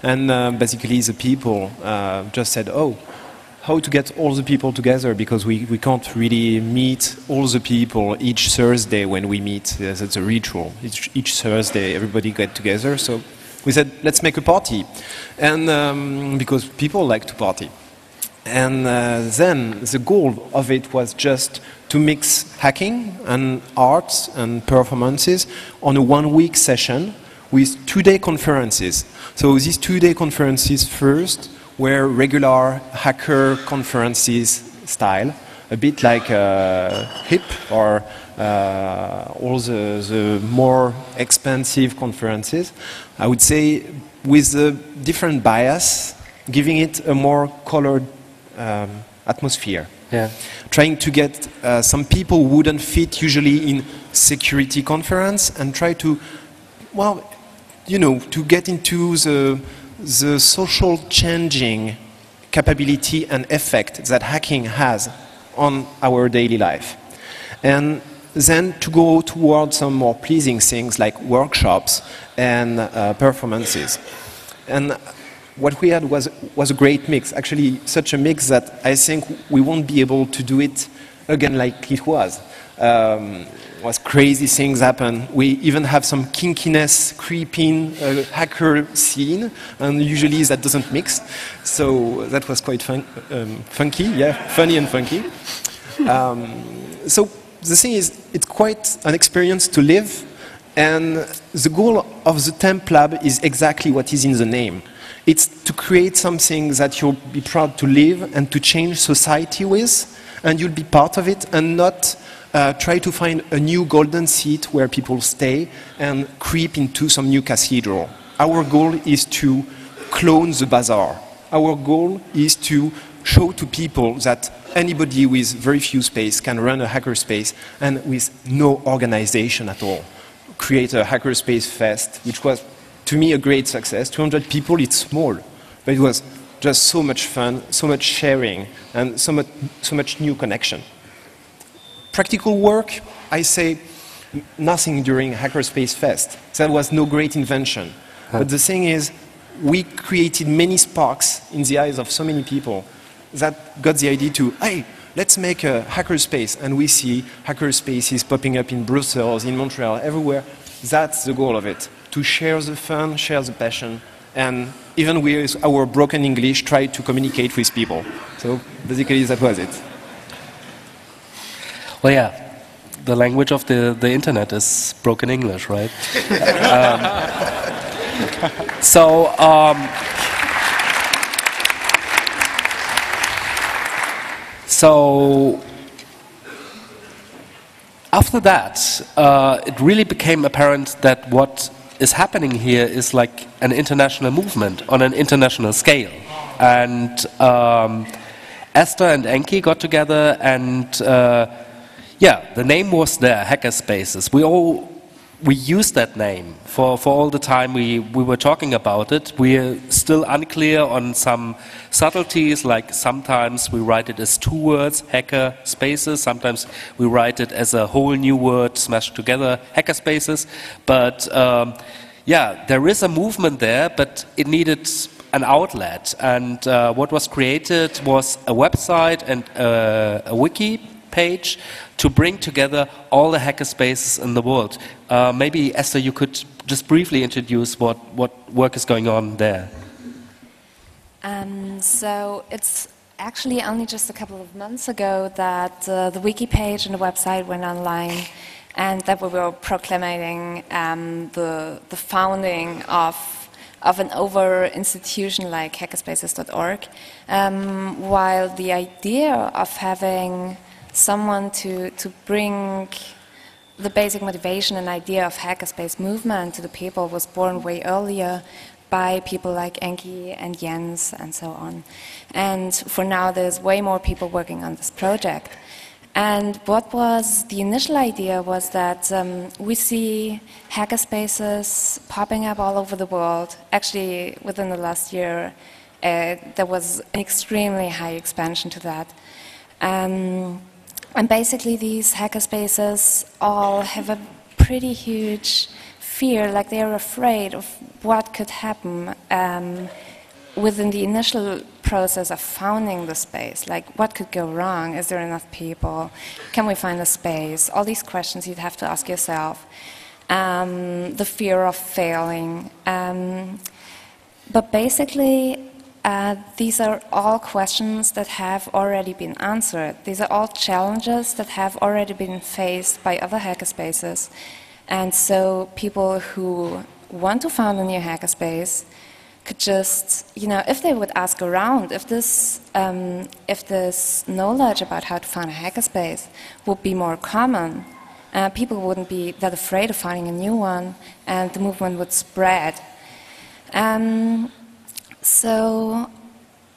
And basically the people just said, oh, how to get all the people together, because we can't really meet all the people each Thursday when we meet. That's a ritual. Each Thursday everybody get together. So we said, let's make a party. And because people like to party. And then the goal of it was just to mix hacking and arts and performances on a 1-week session with 2-day conferences. So these 2-day conferences first were regular hacker conferences style, a bit like HIP or all the more expensive conferences. I would say with a different bias, giving it a more colored atmosphere. Yeah. Trying to get some people who wouldn't fit usually in security conference and try to, well, you know, to get into the social changing capability and effect that hacking has on our daily life. And then to go towards some more pleasing things like workshops and performances. And what we had was a great mix, actually such a mix that I think we won't be able to do it again like it was. Crazy things happen. We even have some kinkiness creeping hacker scene, and usually that doesn't mix. So that was quite funky, yeah, funny and funky. So the thing is, it's quite an experience to live, and the goal of the Temp Lab is exactly what is in the name. It's to create something that you'll be proud to live and to change society with, and you'll be part of it and not try to find a new golden seat where people stay and creep into some new cathedral. Our goal is to clone the bazaar. Our goal is to show to people that anybody with very few space can run a hackerspace and with no organization at all. Create a hackerspace fest, which was, to me, a great success. 200 people, it's small, but it was just so much fun, so much sharing, and so much new connection. Practical work, I say nothing during Hackerspace Fest. That was no great invention. But the thing is, we created many sparks in the eyes of so many people that got the idea to, hey, let's make a hackerspace. And we see hackerspaces popping up in Brussels, in Montreal, everywhere. That's the goal of it, to share the fun, share the passion, and even with our broken English, try to communicate with people. So basically, that was it. Well, yeah, the language of the internet is broken English, right? So after that, it really became apparent that what is happening here is like an international movement on an international scale. And Esther and Enki got together and yeah, the name was there, Hackerspaces. We used that name for all the time we were talking about it. We're still unclear on some subtleties, like sometimes we write it as 2 words, hacker spaces. Sometimes we write it as a whole new word smashed together, hackerspaces. But yeah, there is a movement there, but it needed an outlet. And what was created was a website and a wiki page to bring together all the hackerspaces in the world. Maybe, Esther, you could just briefly introduce what work is going on there. So it's actually only just a couple of months ago that the wiki page and the website went online, and that we were proclaiming the founding of an over institution like hackerspaces.org, while the idea of having someone to bring the basic motivation and idea of hackerspace movement to the people was born way earlier by people like Enki and Jens and so on. And for now there's way more people working on this project. And what was the initial idea was that we see hackerspaces popping up all over the world. Actually, within the last year, there was an extremely high expansion to that. And basically these hackerspaces all have a pretty huge fear, like they are afraid of what could happen within the initial process of founding the space. Like, what could go wrong? Is there enough people? Can we find a space? All these questions you'd have to ask yourself. The fear of failing. But basically, these are all questions that have already been answered. These are all challenges that have already been faced by other hackerspaces. And so people who want to found a new hackerspace could just, if they would ask around, if this knowledge about how to found a hackerspace would be more common, people wouldn't be that afraid of finding a new one, and the movement would spread. So,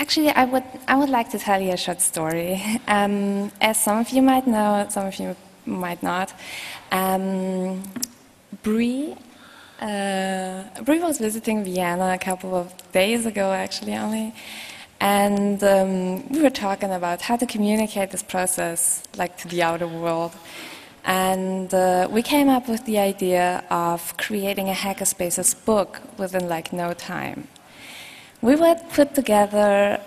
actually, I would like to tell you a short story. As some of you might know, some of you might not. Bree was visiting Vienna a couple of days ago, actually, only. And we were talking about how to communicate this process, like, to the outer world. And we came up with the idea of creating a Hackerspaces book within, like, no time. We would put together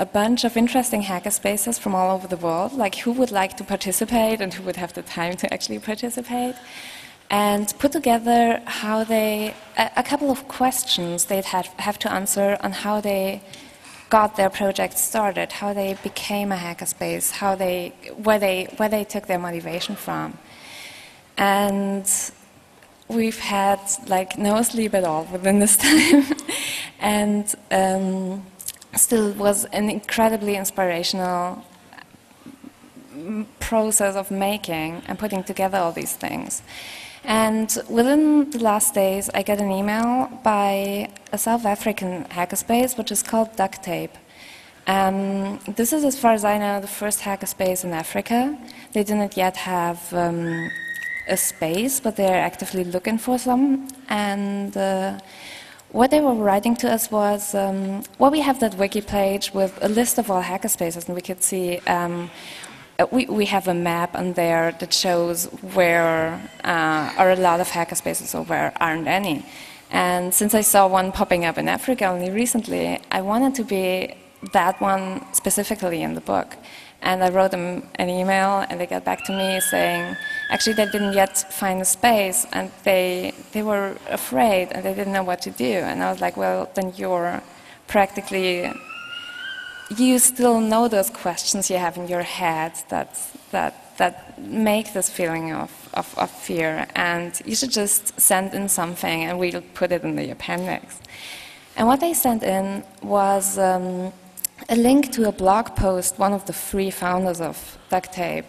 a bunch of interesting hackerspaces from all over the world, like who would like to participate and who would have the time to actually participate, and put together how they, a couple of questions they'd have to answer on how they got their project started, how they became a hackerspace, where they took their motivation from. And we've had like no sleep at all within this time, and still was an incredibly inspirational process of making and putting together all these things. And within the last days, I got an email by a South African hackerspace, which is called Duct Tape. This is, as far as I know, the first hackerspace in Africa. They didn't yet have a space, but they're actively looking for some. And what they were writing to us was, well, we have that wiki page with a list of all hackerspaces, and we could see, we have a map on there that shows where are a lot of hackerspaces or where aren't any. And since I saw one popping up in Africa only recently, I wanted to be that one specifically in the book. And I wrote them an email, and they got back to me saying, actually, they didn't yet find a space, and they were afraid, and they didn't know what to do. And I was like, well, then you're practically, you still know those questions you have in your head that make this feeling of fear, and you should just send in something, and we'll put it in the appendix. And what they sent in was a link to a blog post one of the three founders of Duct Tape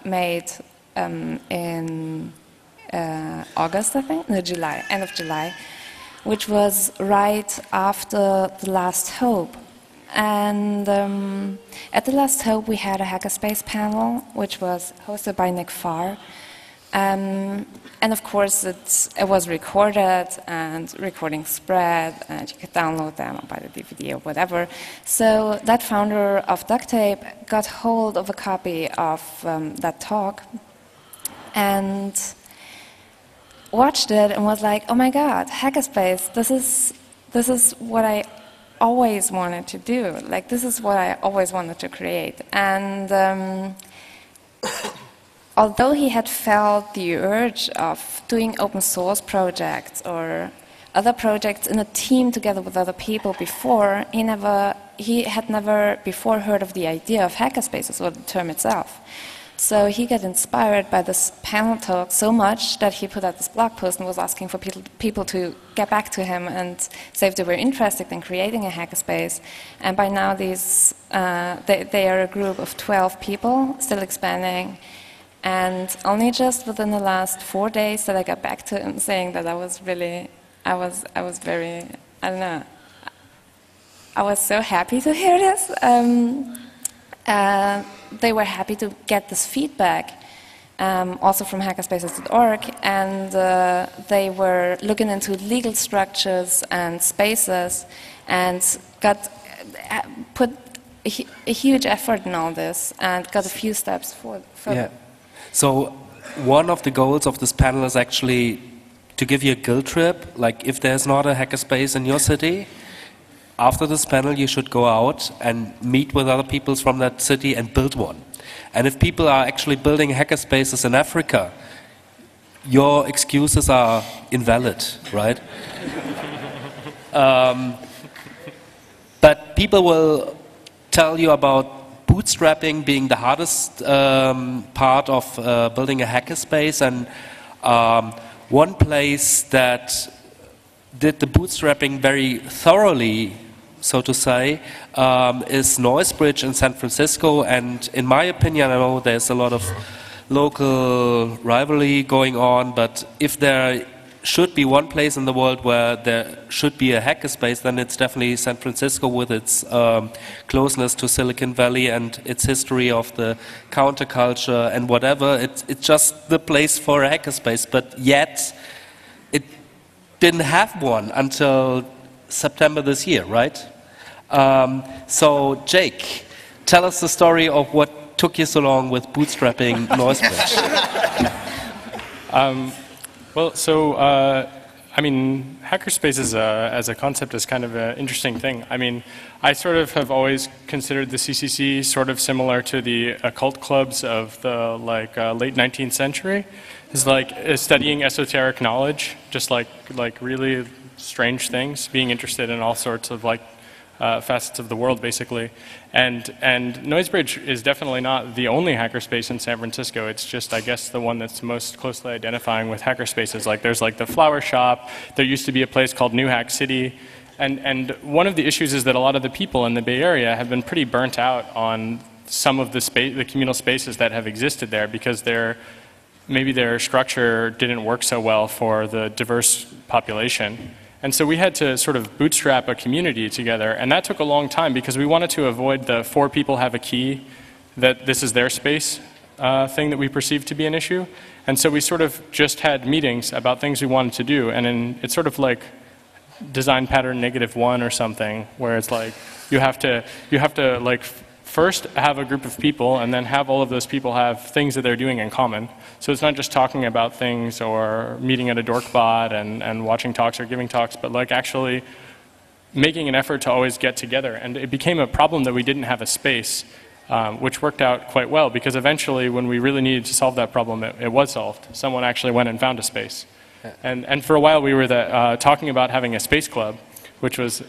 made in August, I think, no, July, end of July, which was right after The Last Hope. And at The Last Hope, we had a Hackerspace panel, which was hosted by Nick Farr. And of course, it was recorded, and recording spread, and you could download them or buy the DVD or whatever. So that founder of Duct Tape got hold of a copy of that talk and watched it and was like, oh my God, Hackerspace, this is what I always wanted to do. Like, this is what I always wanted to create. And although he had felt the urge of doing open source projects or other projects in a team together with other people before, he had never before heard of the idea of hackerspaces or the term itself. So he got inspired by this panel talk so much that he put out this blog post and was asking for people to get back to him and say if they were interested in creating a hackerspace. And by now, they are a group of 12 people, still expanding. And only just within the last 4 days that I got back to him saying that I was very, I don't know, I was so happy to hear this. They were happy to get this feedback, also from hackerspaces.org, and they were looking into legal structures and spaces, and put a huge effort in all this, and got a few steps further. Yeah. So one of the goals of this panel is actually to give you a guilt trip, like if there's not a hackerspace in your city, after this panel you should go out and meet with other people from that city and build one. And if people are actually building hackerspaces in Africa, your excuses are invalid, right? But people will tell you about bootstrapping being the hardest part of building a hackerspace, and one place that did the bootstrapping very thoroughly, so to say, is Noisebridge in San Francisco. And in my opinion, I know there's a lot of local rivalry going on, but if there should be one place in the world where there should be a hackerspace, then it's definitely San Francisco, with its closeness to Silicon Valley and its history of the counterculture and whatever. It's just the place for a hackerspace, but yet it didn't have one until September this year, right? So Jake, tell us the story of what took you so long with bootstrapping Noisebridge. Well, so, I mean, hackerspace as a concept is kind of an interesting thing. I mean, I sort of have always considered the CCC sort of similar to the occult clubs of the late 19th century. It's like studying esoteric knowledge, just like really strange things, being interested in all sorts of facets of the world, basically. And Noisebridge is definitely not the only hackerspace in San Francisco. It's just, I guess, the one that's most closely identifying with hackerspaces. Like, there's like the Flower Shop. There used to be a place called New Hack City. And one of the issues is that a lot of the people in the Bay Area have been pretty burnt out on some of the communal spaces that have existed there, because maybe their structure didn't work so well for the diverse population. And so we had to sort of bootstrap a community together, and that took a long time because we wanted to avoid the 4 people have a key, that this is their space thing that we perceived to be an issue. And so we sort of just had meetings about things we wanted to do, and it's sort of like design pattern -1 or something, where it's like you have to like first have a group of people, and then have all of those people have things that they're doing in common. So it's not just talking about things or meeting at a dorkbot and watching talks or giving talks, but like actually making an effort to always get together. And it became a problem that we didn't have a space, which worked out quite well, because eventually when we really needed to solve that problem, it was solved. Someone actually went and found a space. And for a while we were talking about having a space club, which was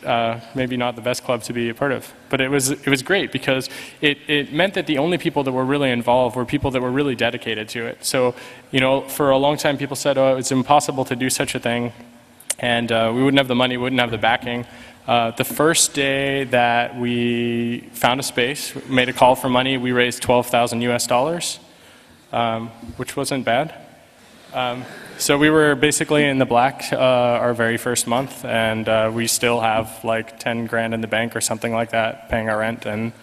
maybe not the best club to be a part of. But it was great, because it meant that the only people that were really involved were people that were really dedicated to it. So, you know, for a long time people said, oh, it's impossible to do such a thing, and we wouldn't have the money, we wouldn't have the backing. The first day that we found a space, made a call for money, we raised $12,000 US, which wasn't bad. So we were basically in the black our very first month, and we still have like 10 grand in the bank or something like that, paying our rent. And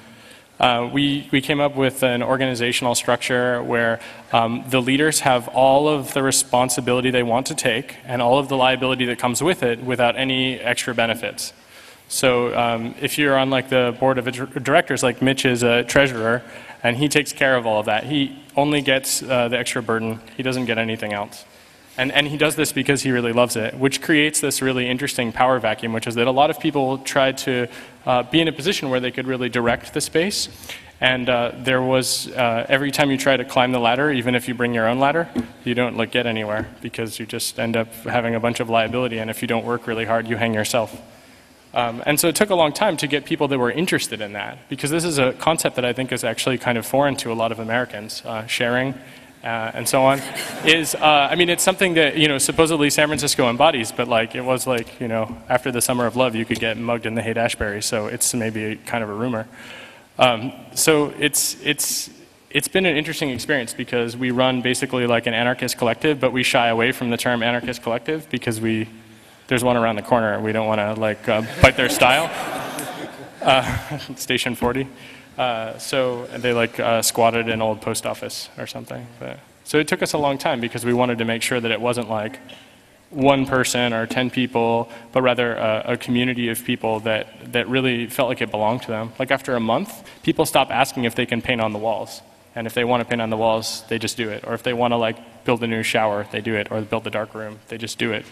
we came up with an organizational structure where the leaders have all of the responsibility they want to take and all of the liability that comes with it without any extra benefits. So if you're on like the board of directors, like Mitch is a treasurer, and he takes care of all of that. He only gets the extra burden. He doesn't get anything else. And he does this because he really loves it, which creates this really interesting power vacuum, which is that a lot of people tried to be in a position where they could really direct the space. And there was, every time you try to climb the ladder, even if you bring your own ladder, you don't like get anywhere, because you just end up having a bunch of liability, and if you don't work really hard, you hang yourself. And so it took a long time to get people that were interested in that, because this is a concept that I think is actually kind of foreign to a lot of Americans. Sharing and so on is, I mean, it's something that, you know, supposedly San Francisco embodies, but like it was like, you know, after the Summer of Love, you could get mugged in the Haight-Ashbury, so it's maybe kind of a rumor. So it's been an interesting experience, because we run basically like an anarchist collective, but we shy away from the term anarchist collective because there's one around the corner. We don't want to like bite their style. Station 40. So they like squatted an old post office or something. So it took us a long time, because we wanted to make sure that it wasn't like one person or 10 people, but rather a community of people that really felt like it belonged to them. Like after a month, people stop asking if they can paint on the walls. And if they want to paint on the walls, they just do it. Or if they want to like build a new shower, they do it, or build a dark room, they just do it.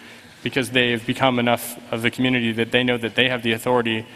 Because they've become enough of the community that they know that they have the authority